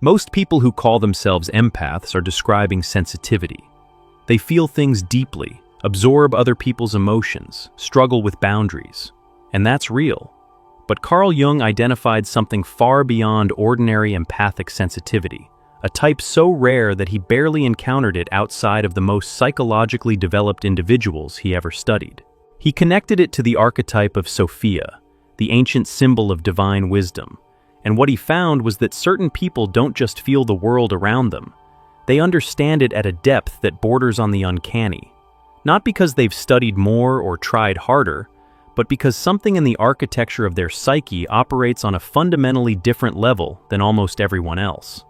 Most people who call themselves empaths are describing sensitivity. They feel things deeply, absorb other people's emotions, struggle with boundaries. And that's real. But Carl Jung identified something far beyond ordinary empathic sensitivity, a type so rare that he barely encountered it outside of the most psychologically developed individuals he ever studied. He connected it to the archetype of Sophia, the ancient symbol of divine wisdom. And what he found was that certain people don't just feel the world around them. They understand it at a depth that borders on the uncanny. Not because they've studied more or tried harder, but because something in the architecture of their psyche operates on a fundamentally different level than almost everyone else.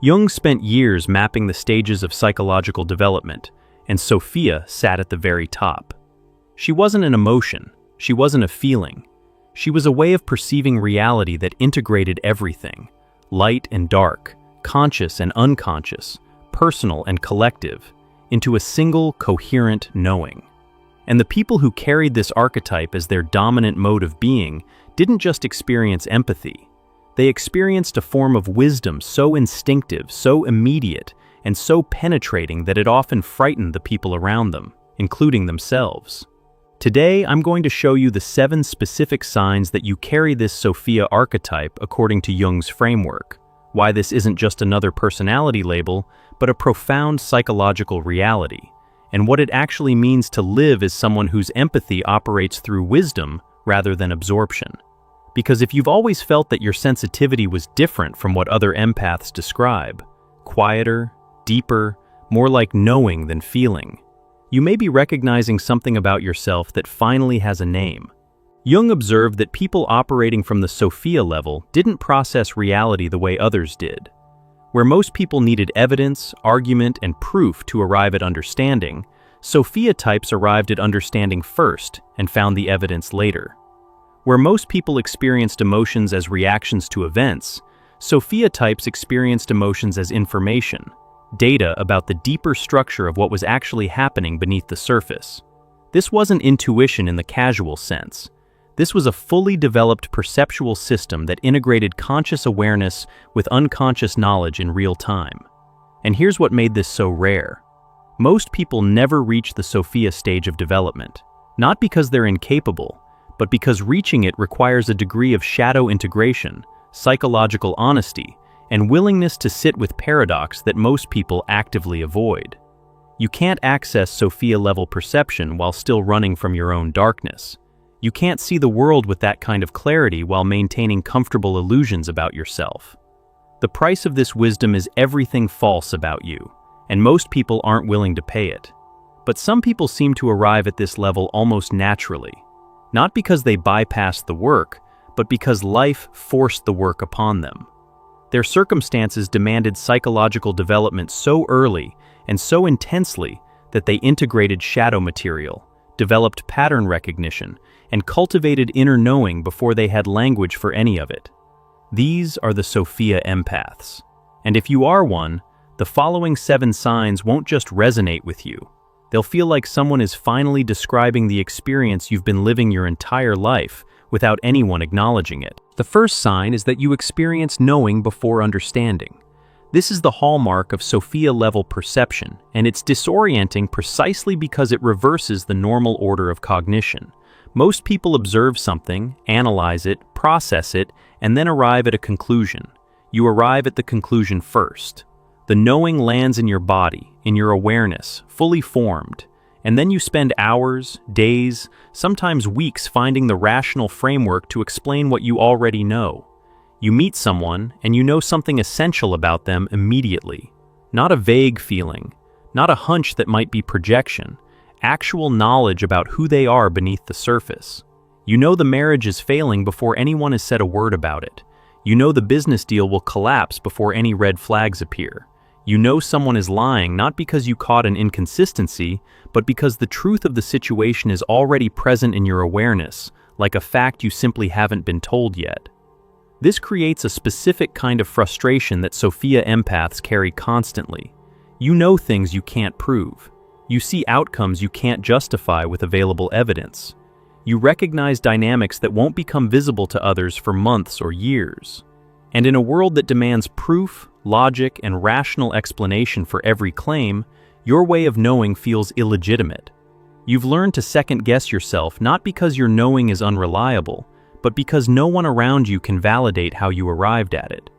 Jung spent years mapping the stages of psychological development, and Sophia sat at the very top. She wasn't an emotion, she wasn't a feeling. She was a way of perceiving reality that integrated everything, light and dark, conscious and unconscious, personal and collective, into a single, coherent knowing. And the people who carried this archetype as their dominant mode of being didn't just experience empathy. They experienced a form of wisdom so instinctive, so immediate, and so penetrating that it often frightened the people around them, including themselves. Today, I'm going to show you the 7 specific signs that you carry this Sophia archetype according to Jung's framework, why this isn't just another personality label, but a profound psychological reality, and what it actually means to live as someone whose empathy operates through wisdom rather than absorption. Because if you've always felt that your sensitivity was different from what other empaths describe, quieter, deeper, more like knowing than feeling, you may be recognizing something about yourself that finally has a name. Jung observed that people operating from the Sophia level didn't process reality the way others did. Where most people needed evidence, argument, and proof to arrive at understanding, Sophia types arrived at understanding first and found the evidence later. Where most people experienced emotions as reactions to events, Sophia types experienced emotions as information, data about the deeper structure of what was actually happening beneath the surface. This wasn't intuition in the casual sense. This was a fully developed perceptual system that integrated conscious awareness with unconscious knowledge in real time. And here's what made this so rare. Most people never reach the Sophia stage of development, not because they're incapable, but because reaching it requires a degree of shadow integration, psychological honesty, and willingness to sit with paradox that most people actively avoid. You can't access Sophia-level perception while still running from your own darkness. You can't see the world with that kind of clarity while maintaining comfortable illusions about yourself. The price of this wisdom is everything false about you, and most people aren't willing to pay it. But some people seem to arrive at this level almost naturally, not because they bypassed the work, but because life forced the work upon them. Their circumstances demanded psychological development so early and so intensely that they integrated shadow material, developed pattern recognition, and cultivated inner knowing before they had language for any of it. These are the Sophia Empaths. And if you are one, the following 7 signs won't just resonate with you. They'll feel like someone is finally describing the experience you've been living your entire life without anyone acknowledging it. The first sign is that you experience knowing before understanding. This is the hallmark of Sophia-level perception, and it's disorienting precisely because it reverses the normal order of cognition. Most people observe something, analyze it, process it, and then arrive at a conclusion. You arrive at the conclusion first. The knowing lands in your body, in your awareness, fully formed, and then you spend hours, days, sometimes weeks finding the rational framework to explain what you already know. You meet someone, and you know something essential about them immediately. Not a vague feeling, not a hunch that might be projection, actual knowledge about who they are beneath the surface. You know the marriage is failing before anyone has said a word about it. You know the business deal will collapse before any red flags appear. You know someone is lying not because you caught an inconsistency, but because the truth of the situation is already present in your awareness, like a fact you simply haven't been told yet. This creates a specific kind of frustration that Sophia Empaths carry constantly. You know things you can't prove. You see outcomes you can't justify with available evidence. You recognize dynamics that won't become visible to others for months or years. And in a world that demands proof, logic, and rational explanation for every claim, your way of knowing feels illegitimate. You've learned to second-guess yourself not because your knowing is unreliable, but because no one around you can validate how you arrived at it.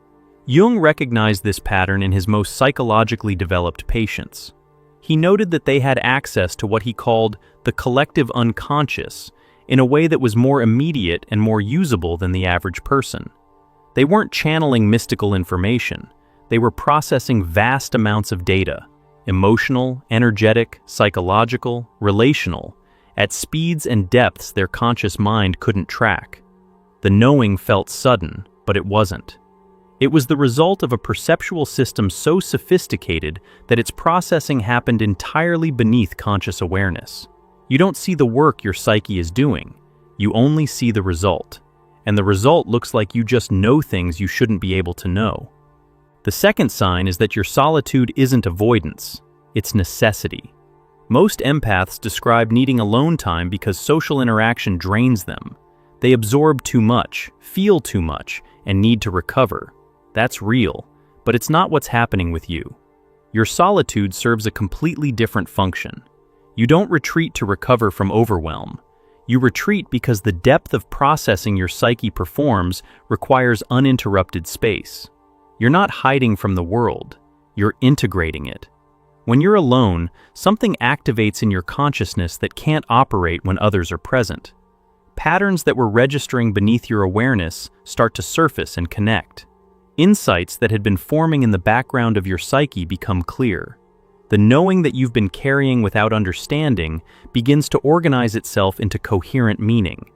Jung recognized this pattern in his most psychologically developed patients. He noted that they had access to what he called the collective unconscious in a way that was more immediate and more usable than the average person. They weren't channeling mystical information. They were processing vast amounts of data, emotional, energetic, psychological, relational, at speeds and depths their conscious mind couldn't track. The knowing felt sudden, but it wasn't. It was the result of a perceptual system so sophisticated that its processing happened entirely beneath conscious awareness. You don't see the work your psyche is doing. You only see the result. And the result looks like you just know things you shouldn't be able to know. The second sign is that your solitude isn't avoidance, it's necessity. Most empaths describe needing alone time because social interaction drains them. They absorb too much, feel too much, and need to recover. That's real, but it's not what's happening with you. Your solitude serves a completely different function. You don't retreat to recover from overwhelm. You retreat because the depth of processing your psyche performs requires uninterrupted space. You're not hiding from the world, you're integrating it. When you're alone, something activates in your consciousness that can't operate when others are present. Patterns that were registering beneath your awareness start to surface and connect. Insights that had been forming in the background of your psyche become clear. The knowing that you've been carrying without understanding begins to organize itself into coherent meaning.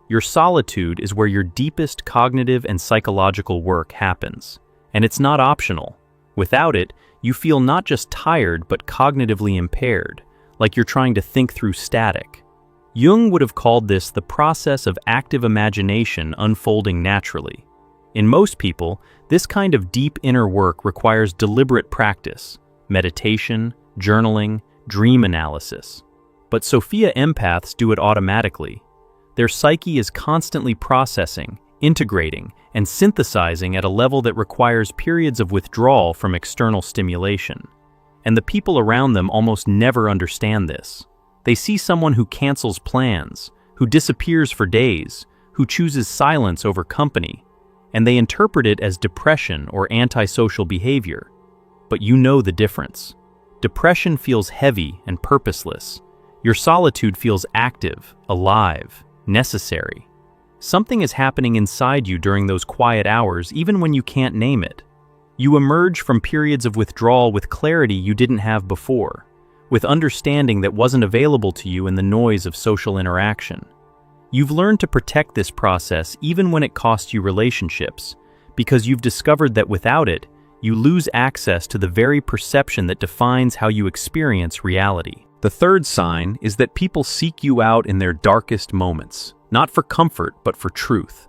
Your solitude is where your deepest cognitive and psychological work happens. And it's not optional. Without it, you feel not just tired but cognitively impaired, like you're trying to think through static. Jung would have called this the process of active imagination unfolding naturally. In most people, this kind of deep inner work requires deliberate practice, meditation, journaling, dream analysis. But Sophia Empaths do it automatically. Their psyche is constantly processing, integrating, and synthesizing at a level that requires periods of withdrawal from external stimulation. And the people around them almost never understand this. They see someone who cancels plans, who disappears for days, who chooses silence over company, and they interpret it as depression or antisocial behavior. But you know the difference. Depression feels heavy and purposeless. Your solitude feels active, alive, necessary. Something is happening inside you during those quiet hours, even when you can't name it. You emerge from periods of withdrawal with clarity you didn't have before, with understanding that wasn't available to you in the noise of social interaction. You've learned to protect this process even when it costs you relationships, because you've discovered that without it, you lose access to the very perception that defines how you experience reality. The third sign is that people seek you out in their darkest moments, not for comfort, but for truth.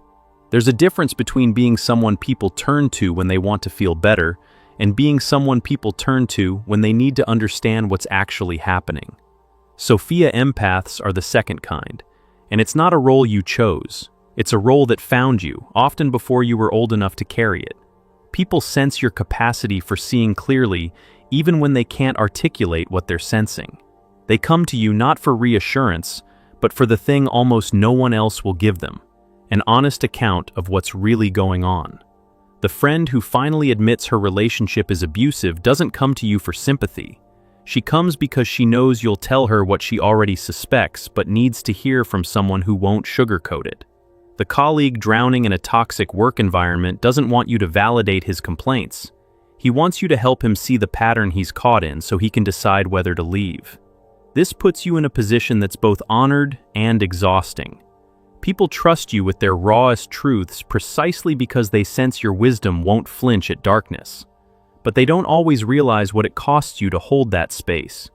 There's a difference between being someone people turn to when they want to feel better and being someone people turn to when they need to understand what's actually happening. Sophia Empaths are the second kind, and it's not a role you chose. It's a role that found you, often before you were old enough to carry it. People sense your capacity for seeing clearly, even when they can't articulate what they're sensing. They come to you not for reassurance, but for the thing almost no one else will give them, an honest account of what's really going on. The friend who finally admits her relationship is abusive doesn't come to you for sympathy. She comes because she knows you'll tell her what she already suspects but needs to hear from someone who won't sugarcoat it. The colleague drowning in a toxic work environment doesn't want you to validate his complaints. He wants you to help him see the pattern he's caught in so he can decide whether to leave. This puts you in a position that's both honored and exhausting. People trust you with their rawest truths precisely because they sense your wisdom won't flinch at darkness. But they don't always realize what it costs you to hold that space.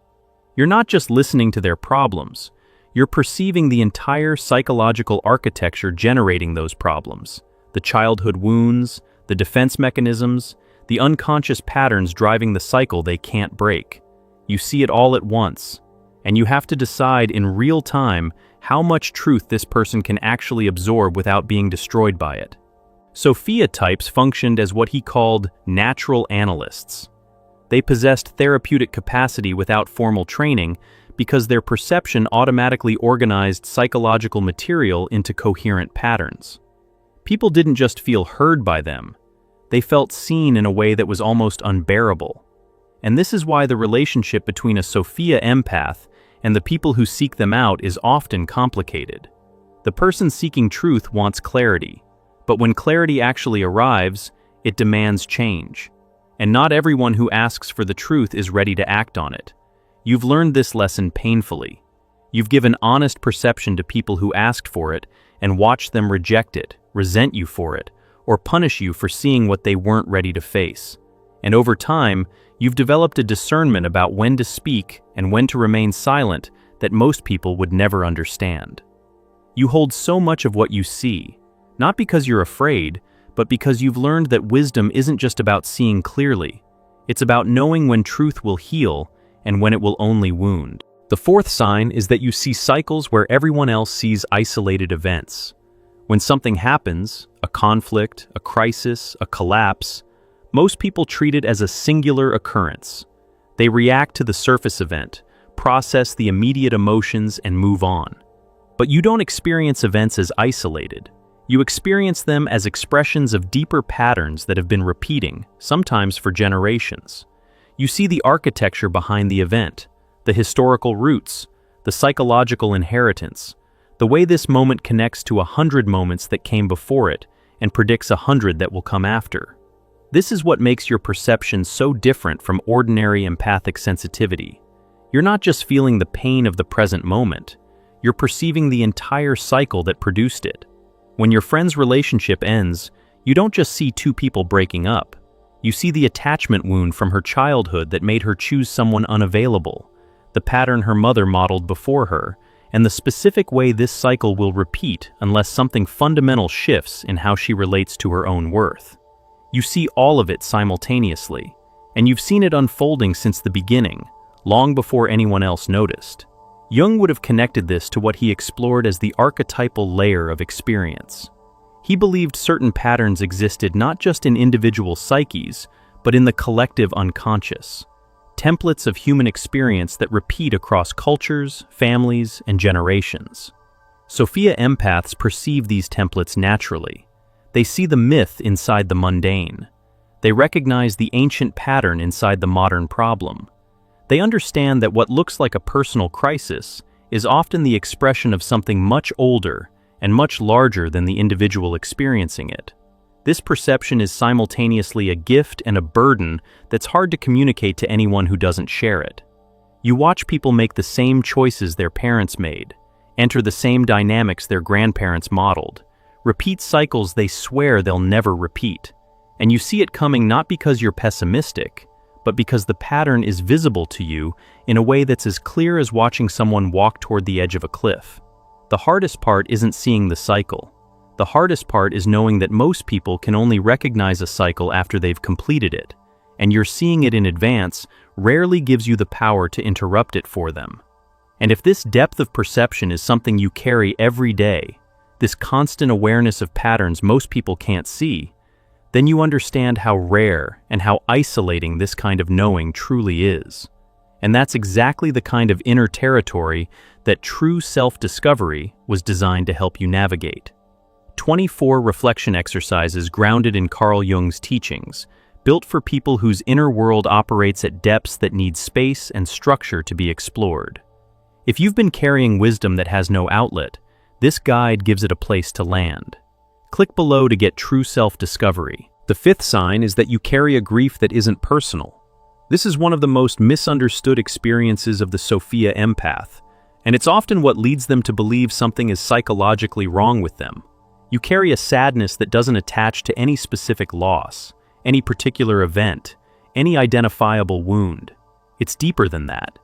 You're not just listening to their problems, you're perceiving the entire psychological architecture generating those problems, the childhood wounds, the defense mechanisms, the unconscious patterns driving the cycle they can't break. You see it all at once, and you have to decide in real time how much truth this person can actually absorb without being destroyed by it. Sophia types functioned as what he called natural analysts. They possessed therapeutic capacity without formal training because their perception automatically organized psychological material into coherent patterns. People didn't just feel heard by them, they felt seen in a way that was almost unbearable. And this is why the relationship between a Sophia empath and the people who seek them out is often complicated. The person seeking truth wants clarity, but when clarity actually arrives, it demands change. And not everyone who asks for the truth is ready to act on it. You've learned this lesson painfully. You've given honest perception to people who asked for it and watched them reject it, resent you for it, or punish you for seeing what they weren't ready to face. And over time, you've developed a discernment about when to speak and when to remain silent that most people would never understand. You hold so much of what you see, not because you're afraid, but because you've learned that wisdom isn't just about seeing clearly. It's about knowing when truth will heal and when it will only wound. The fourth sign is that you see cycles where everyone else sees isolated events. When something happens, a conflict, a crisis, a collapse, most people treat it as a singular occurrence. They react to the surface event, process the immediate emotions, and move on. But you don't experience events as isolated. You experience them as expressions of deeper patterns that have been repeating, sometimes for generations. You see the architecture behind the event, the historical roots, the psychological inheritance, the way this moment connects to 100 moments that came before it and predicts 100 that will come after. This is what makes your perception so different from ordinary empathic sensitivity. You're not just feeling the pain of the present moment, you're perceiving the entire cycle that produced it. When your friend's relationship ends, you don't just see two people breaking up. You see the attachment wound from her childhood that made her choose someone unavailable, the pattern her mother modeled before her, and the specific way this cycle will repeat unless something fundamental shifts in how she relates to her own worth. You see all of it simultaneously, and you've seen it unfolding since the beginning, long before anyone else noticed. Jung would have connected this to what he explored as the archetypal layer of experience. He believed certain patterns existed not just in individual psyches, but in the collective unconscious. Templates of human experience that repeat across cultures, families, and generations. Sophia empaths perceive these templates naturally. They see the myth inside the mundane. They recognize the ancient pattern inside the modern problem. They understand that what looks like a personal crisis is often the expression of something much older and much larger than the individual experiencing it. This perception is simultaneously a gift and a burden that's hard to communicate to anyone who doesn't share it. You watch people make the same choices their parents made, enter the same dynamics their grandparents modeled, repeat cycles they swear they'll never repeat. And you see it coming not because you're pessimistic, but because the pattern is visible to you in a way that's as clear as watching someone walk toward the edge of a cliff. The hardest part isn't seeing the cycle. The hardest part is knowing that most people can only recognize a cycle after they've completed it, and your seeing it in advance rarely gives you the power to interrupt it for them. And if this depth of perception is something you carry every day, this constant awareness of patterns most people can't see, then you understand how rare and how isolating this kind of knowing truly is. And that's exactly the kind of inner territory that true self-discovery was designed to help you navigate. 24 reflection exercises grounded in Carl Jung's teachings, built for people whose inner world operates at depths that need space and structure to be explored. If you've been carrying wisdom that has no outlet, this guide gives it a place to land. Click below to get true self-discovery. The fifth sign is that you carry a grief that isn't personal. This is one of the most misunderstood experiences of the Sophia empath, and it's often what leads them to believe something is psychologically wrong with them. You carry a sadness that doesn't attach to any specific loss, any particular event, any identifiable wound. It's deeper than that.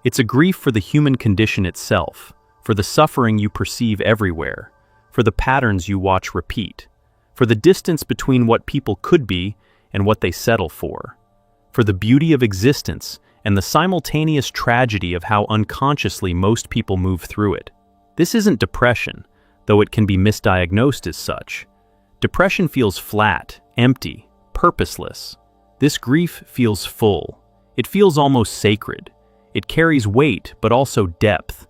It's a grief for the human condition itself, for the suffering you perceive everywhere, for the patterns you watch repeat, for the distance between what people could be and what they settle for, for the beauty of existence and the simultaneous tragedy of how unconsciously most people move through it. This isn't depression, though it can be misdiagnosed as such. Depression feels flat, empty, purposeless. This grief feels full. It feels almost sacred. It carries weight, but also depth.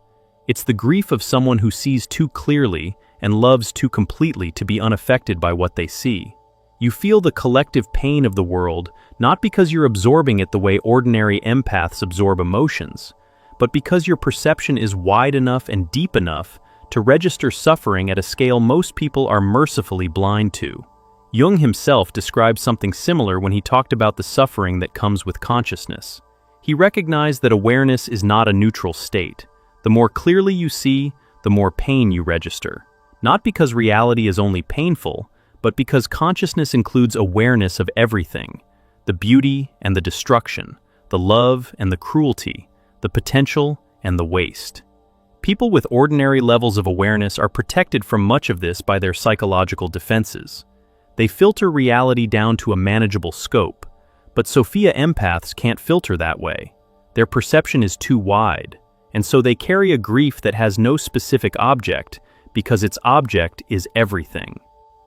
It's the grief of someone who sees too clearly and loves too completely to be unaffected by what they see. You feel the collective pain of the world, not because you're absorbing it the way ordinary empaths absorb emotions, but because your perception is wide enough and deep enough to register suffering at a scale most people are mercifully blind to. Jung himself described something similar when he talked about the suffering that comes with consciousness. He recognized that awareness is not a neutral state. The more clearly you see, the more pain you register. Not because reality is only painful, but because consciousness includes awareness of everything: the beauty and the destruction, the love and the cruelty, the potential and the waste. People with ordinary levels of awareness are protected from much of this by their psychological defenses. They filter reality down to a manageable scope, but Sophia Empaths can't filter that way. Their perception is too wide, and so they carry a grief that has no specific object because its object is everything.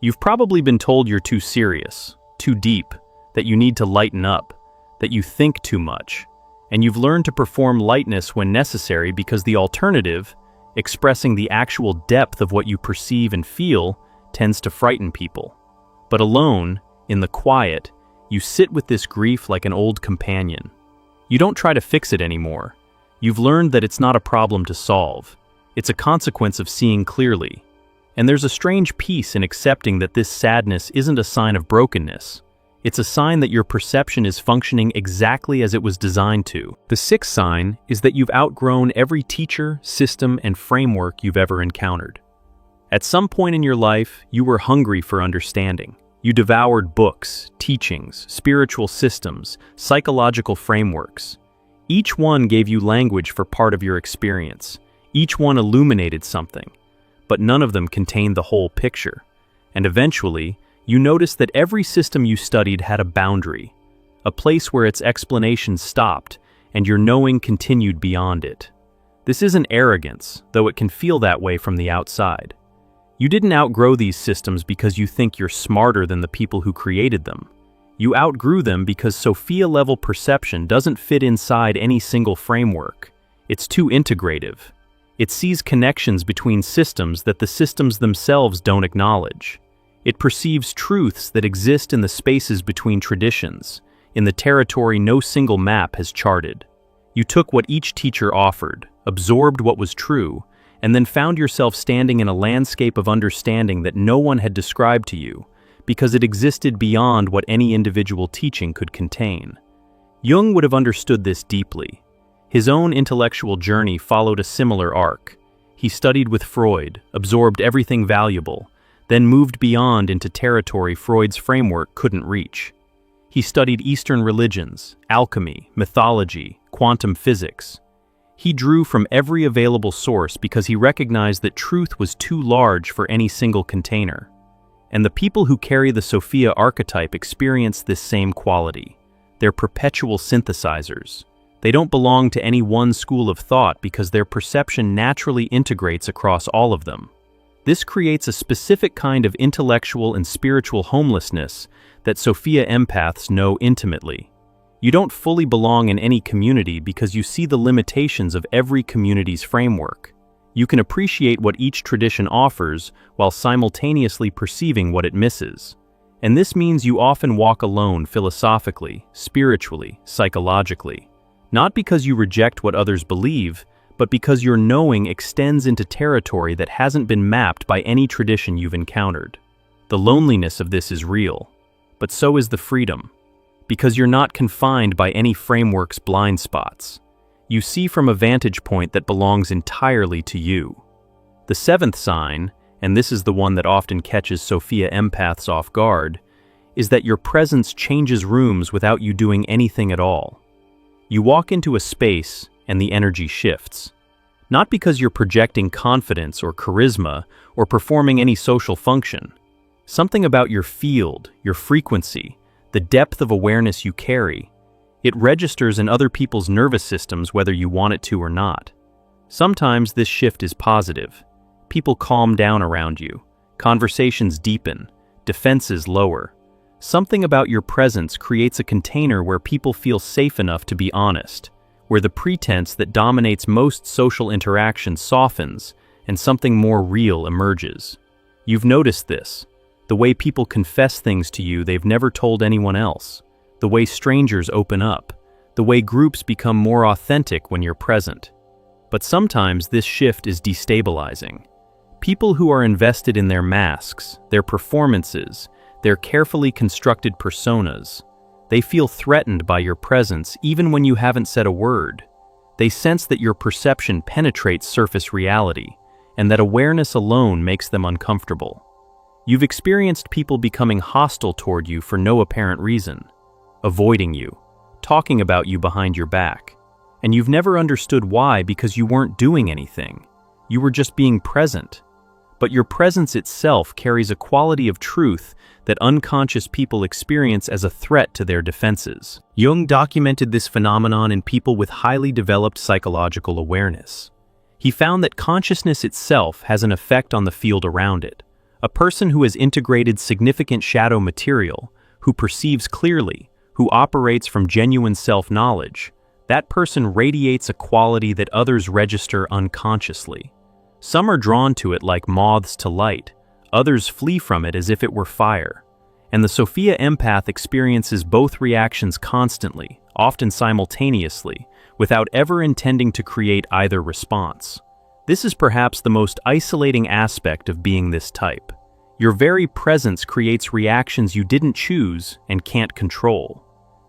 You've probably been told you're too serious, too deep, that you need to lighten up, that you think too much, and you've learned to perform lightness when necessary because the alternative, expressing the actual depth of what you perceive and feel, tends to frighten people. But alone, in the quiet, you sit with this grief like an old companion. You don't try to fix it anymore. You've learned that it's not a problem to solve. It's a consequence of seeing clearly. And there's a strange peace in accepting that this sadness isn't a sign of brokenness. It's a sign that your perception is functioning exactly as it was designed to. The sixth sign is that you've outgrown every teacher, system, and framework you've ever encountered. At some point in your life, you were hungry for understanding. You devoured books, teachings, spiritual systems, psychological frameworks. Each one gave you language for part of your experience. Each one illuminated something, but none of them contained the whole picture. And eventually, you noticed that every system you studied had a boundary, a place where its explanations stopped and your knowing continued beyond it. This isn't arrogance, though it can feel that way from the outside. You didn't outgrow these systems because you think you're smarter than the people who created them. You outgrew them because Sophia-level perception doesn't fit inside any single framework. It's too integrative. It sees connections between systems that the systems themselves don't acknowledge. It perceives truths that exist in the spaces between traditions, in the territory no single map has charted. You took what each teacher offered, absorbed what was true, and then found yourself standing in a landscape of understanding that no one had described to you, because it existed beyond what any individual teaching could contain. Jung would have understood this deeply. His own intellectual journey followed a similar arc. He studied with Freud, absorbed everything valuable, then moved beyond into territory Freud's framework couldn't reach. He studied Eastern religions, alchemy, mythology, quantum physics. He drew from every available source because he recognized that truth was too large for any single container. And the people who carry the Sophia archetype experience this same quality. They're perpetual synthesizers. They don't belong to any one school of thought because their perception naturally integrates across all of them. This creates a specific kind of intellectual and spiritual homelessness that Sophia Empaths know intimately. You don't fully belong in any community because you see the limitations of every community's framework. You can appreciate what each tradition offers while simultaneously perceiving what it misses. And this means you often walk alone philosophically, spiritually, psychologically. Not because you reject what others believe, but because your knowing extends into territory that hasn't been mapped by any tradition you've encountered. The loneliness of this is real, but so is the freedom, because you're not confined by any framework's blind spots. You see from a vantage point that belongs entirely to you. The seventh sign, and this is the one that often catches Sophia Empaths off guard, is that your presence changes rooms without you doing anything at all. You walk into a space and the energy shifts. Not because you're projecting confidence or charisma or performing any social function. Something about your field, your frequency, the depth of awareness you carry, it registers in other people's nervous systems whether you want it to or not. Sometimes this shift is positive. People calm down around you. Conversations deepen. defenses lower. Something about your presence creates a container where people feel safe enough to be honest, where the pretense that dominates most social interactions softens and something more real emerges. You've noticed this. The way people confess things to you they've never told anyone else. The way strangers open up. The way groups become more authentic when you're present. But sometimes this shift is destabilizing. People who are invested in their masks, their performances, their carefully constructed personas, they feel threatened by your presence even when you haven't said a word. They sense that your perception penetrates surface reality, and that awareness alone makes them uncomfortable. You've experienced people becoming hostile toward you for no apparent reason, avoiding you, talking about you behind your back, and you've never understood why because you weren't doing anything. You were just being present. But your presence itself carries a quality of truth that unconscious people experience as a threat to their defenses. Jung documented this phenomenon in people with highly developed psychological awareness. He found that consciousness itself has an effect on the field around it. A person who has integrated significant shadow material, who perceives clearly, who operates from genuine self-knowledge, that person radiates a quality that others register unconsciously. Some are drawn to it like moths to light, others flee from it as if it were fire. And the Sophia Empath experiences both reactions constantly, often simultaneously, without ever intending to create either response. This is perhaps the most isolating aspect of being this type. Your very presence creates reactions you didn't choose and can't control.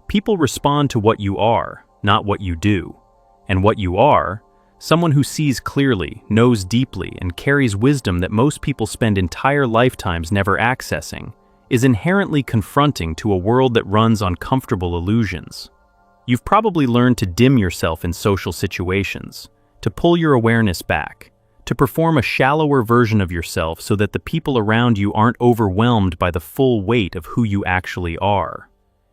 People respond to what you are, not what you do. And what you are, someone who sees clearly, knows deeply, and carries wisdom that most people spend entire lifetimes never accessing, is inherently confronting to a world that runs on comfortable illusions. You've probably learned to dim yourself in social situations, to pull your awareness back, to perform a shallower version of yourself so that the people around you aren't overwhelmed by the full weight of who you actually are.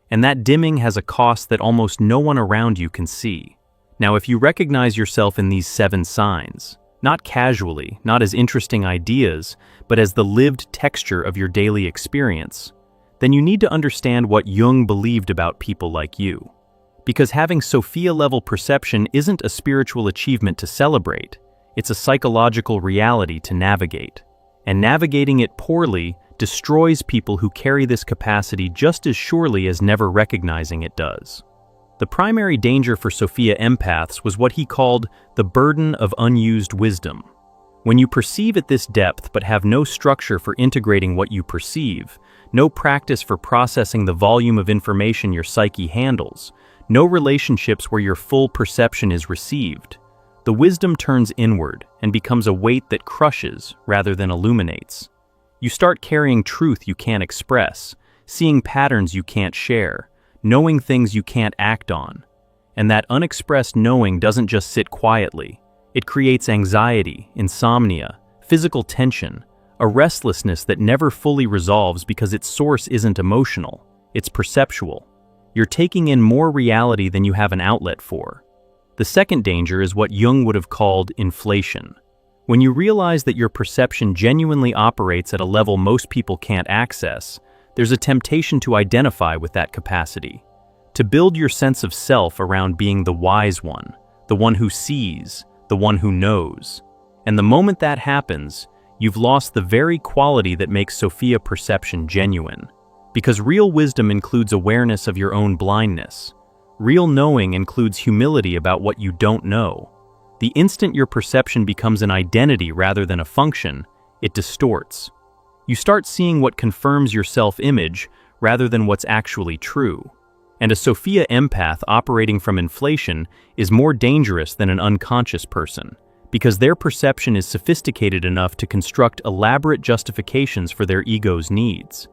And that dimming has a cost that almost no one around you can see. Now, if you recognize yourself in these 7 signs, not casually, not as interesting ideas, but as the lived texture of your daily experience, then you need to understand what Jung believed about people like you. Because having Sophia-level perception isn't a spiritual achievement to celebrate, it's a psychological reality to navigate. And navigating it poorly destroys people who carry this capacity just as surely as never recognizing it does. The primary danger for Sophia Empaths was what he called the burden of unused wisdom. When you perceive at this depth but have no structure for integrating what you perceive, no practice for processing the volume of information your psyche handles, no relationships where your full perception is received, the wisdom turns inward and becomes a weight that crushes rather than illuminates. You start carrying truth you can't express, seeing patterns you can't share, knowing things you can't act on. And that unexpressed knowing doesn't just sit quietly. It creates anxiety, insomnia, physical tension, a restlessness that never fully resolves because its source isn't emotional, it's perceptual. You're taking in more reality than you have an outlet for. The second danger is what Jung would have called inflation. When you realize that your perception genuinely operates at a level most people can't access, there's a temptation to identify with that capacity, to build your sense of self around being the wise one, the one who sees, the one who knows. And the moment that happens, you've lost the very quality that makes Sophia perception genuine. Because real wisdom includes awareness of your own blindness. Real knowing includes humility about what you don't know. The instant your perception becomes an identity rather than a function, it distorts. You start seeing what confirms your self-image rather than what's actually true. And a Sophia Empath operating from inflation is more dangerous than an unconscious person, because their perception is sophisticated enough to construct elaborate justifications for their ego's needs.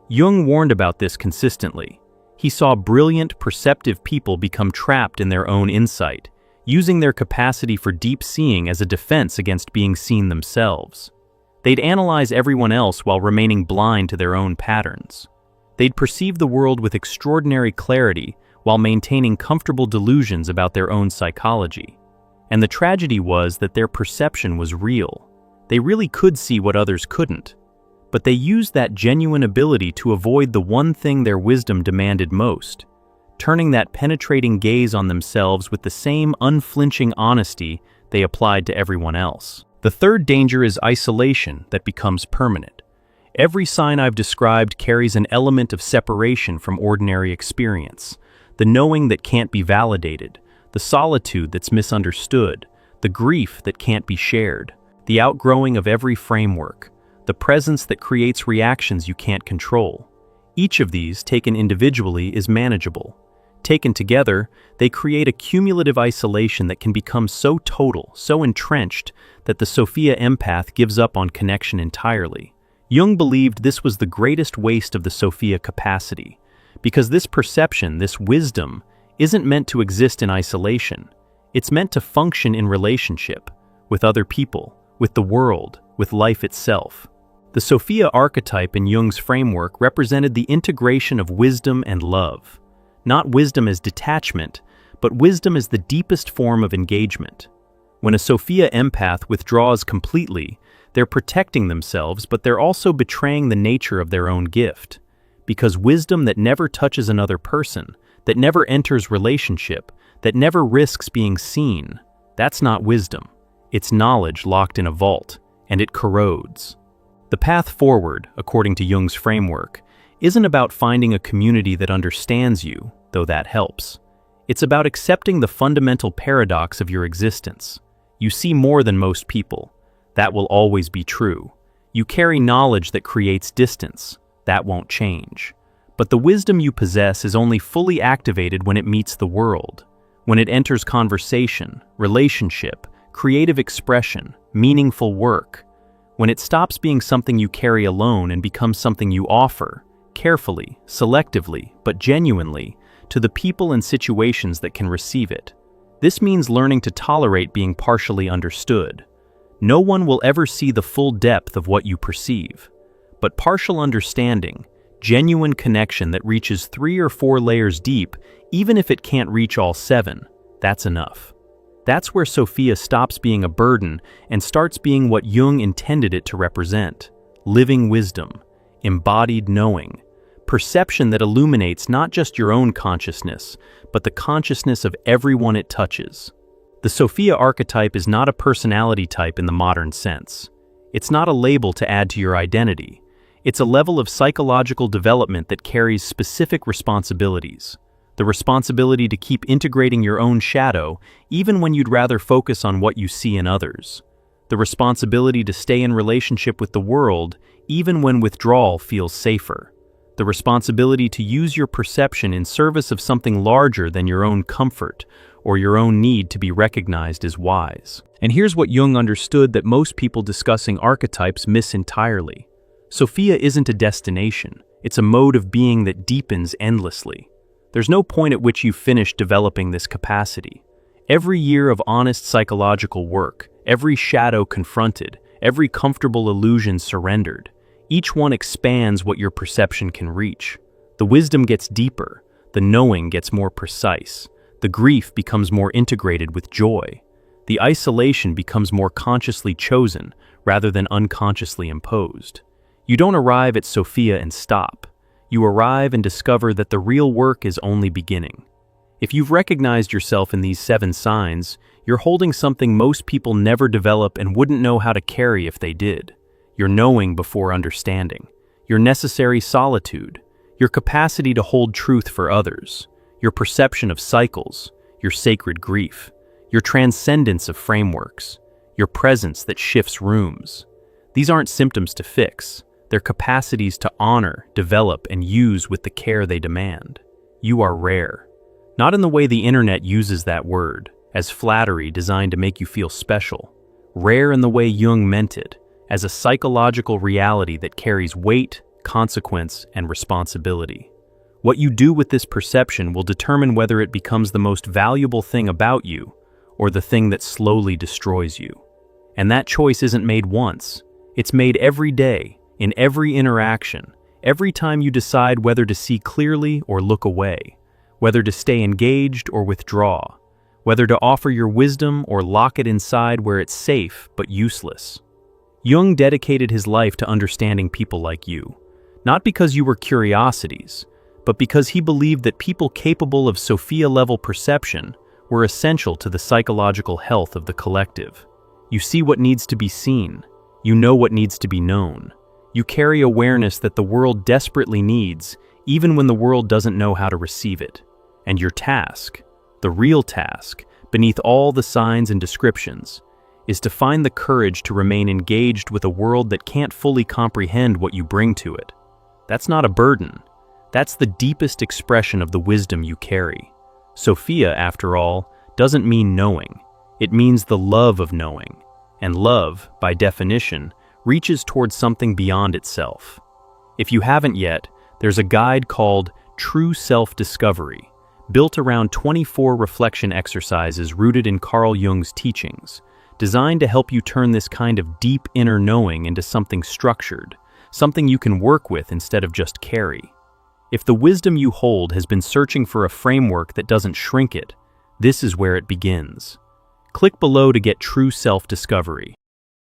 Jung warned about this consistently. He saw brilliant, perceptive people become trapped in their own insight, using their capacity for deep seeing as a defense against being seen themselves. They'd analyze everyone else while remaining blind to their own patterns. They'd perceive the world with extraordinary clarity while maintaining comfortable delusions about their own psychology. And the tragedy was that their perception was real. They really could see what others couldn't. but they used that genuine ability to avoid the one thing their wisdom demanded most, turning that penetrating gaze on themselves with the same unflinching honesty they applied to everyone else. The third danger is isolation that becomes permanent. Every sign I've described carries an element of separation from ordinary experience, the knowing that can't be validated, the solitude that's misunderstood, the grief that can't be shared, the outgrowing of every framework, the presence that creates reactions you can't control. Each of these, taken individually, is manageable. Taken together, they create a cumulative isolation that can become so total, so entrenched, that the Sophia Empath gives up on connection entirely. Jung believed this was the greatest waste of the Sophia capacity, because this perception, this wisdom, isn't meant to exist in isolation. It's meant to function in relationship, with other people, with the world, with life itself. The Sophia archetype in Jung's framework represented the integration of wisdom and love. Not wisdom as detachment, but wisdom as the deepest form of engagement. When a Sophia Empath withdraws completely, they're protecting themselves, but they're also betraying the nature of their own gift. Because wisdom that never touches another person, that never enters relationship, that never risks being seen, that's not wisdom. It's knowledge locked in a vault, and it corrodes. The path forward, according to Jung's framework, isn't about finding a community that understands you, though that helps. It's about accepting the fundamental paradox of your existence. You see more than most people. That will always be true. You carry knowledge that creates distance. That won't change. But the wisdom you possess is only fully activated when it meets the world, when it enters conversation, relationship, creative expression, meaningful work, when it stops being something you carry alone and becomes something you offer, carefully, selectively, but genuinely, to the people and situations that can receive it. This means learning to tolerate being partially understood. No one will ever see the full depth of what you perceive. But partial understanding, genuine connection that reaches 3 or 4 layers deep, even if it can't reach all 7, that's enough. That's where Sophia stops being a burden and starts being what Jung intended it to represent: living wisdom, embodied knowing, perception that illuminates not just your own consciousness, but the consciousness of everyone it touches. The Sophia archetype is not a personality type in the modern sense. It's not a label to add to your identity. It's a level of psychological development that carries specific responsibilities. The responsibility to keep integrating your own shadow, even when you'd rather focus on what you see in others. The responsibility to stay in relationship with the world, even when withdrawal feels safer. The responsibility to use your perception in service of something larger than your own comfort or your own need to be recognized as wise. And here's what Jung understood that most people discussing archetypes miss entirely. Sophia isn't a destination. It's a mode of being that deepens endlessly. There's no point at which you've finished developing this capacity. Every year of honest psychological work, every shadow confronted, every comfortable illusion surrendered, each one expands what your perception can reach. The wisdom gets deeper, the knowing gets more precise, the grief becomes more integrated with joy, the isolation becomes more consciously chosen rather than unconsciously imposed. You don't arrive at Sophia and stop. You arrive and discover that the real work is only beginning. If you've recognized yourself in these 7 signs, you're holding something most people never develop and wouldn't know how to carry if they did. Your knowing before understanding, your necessary solitude, your capacity to hold truth for others, your perception of cycles, your sacred grief, your transcendence of frameworks, your presence that shifts rooms. These aren't symptoms to fix. They're capacities to honor, develop, and use with the care they demand. You are rare. Not in the way the internet uses that word, as flattery designed to make you feel special. Rare in the way Jung meant it, as a psychological reality that carries weight, consequence, and responsibility. What you do with this perception will determine whether it becomes the most valuable thing about you, or the thing that slowly destroys you. And that choice isn't made once. It's made every day, in every interaction, every time you decide whether to see clearly or look away, whether to stay engaged or withdraw, whether to offer your wisdom or lock it inside where it's safe but useless. Jung dedicated his life to understanding people like you, not because you were curiosities, but because he believed that people capable of Sophia-level perception were essential to the psychological health of the collective. You see what needs to be seen. You know what needs to be known. You carry awareness that the world desperately needs, even when the world doesn't know how to receive it. And your task, the real task, beneath all the signs and descriptions, is to find the courage to remain engaged with a world that can't fully comprehend what you bring to it. That's not a burden. That's the deepest expression of the wisdom you carry. Sophia, after all, doesn't mean knowing. It means the love of knowing. And love, by definition, reaches towards something beyond itself. If you haven't yet, there's a guide called True Self-Discovery, built around 24 reflection exercises rooted in Carl Jung's teachings, designed to help you turn this kind of deep inner knowing into something structured, something you can work with instead of just carry. If the wisdom you hold has been searching for a framework that doesn't shrink it, this is where it begins. Click below to get True Self-Discovery.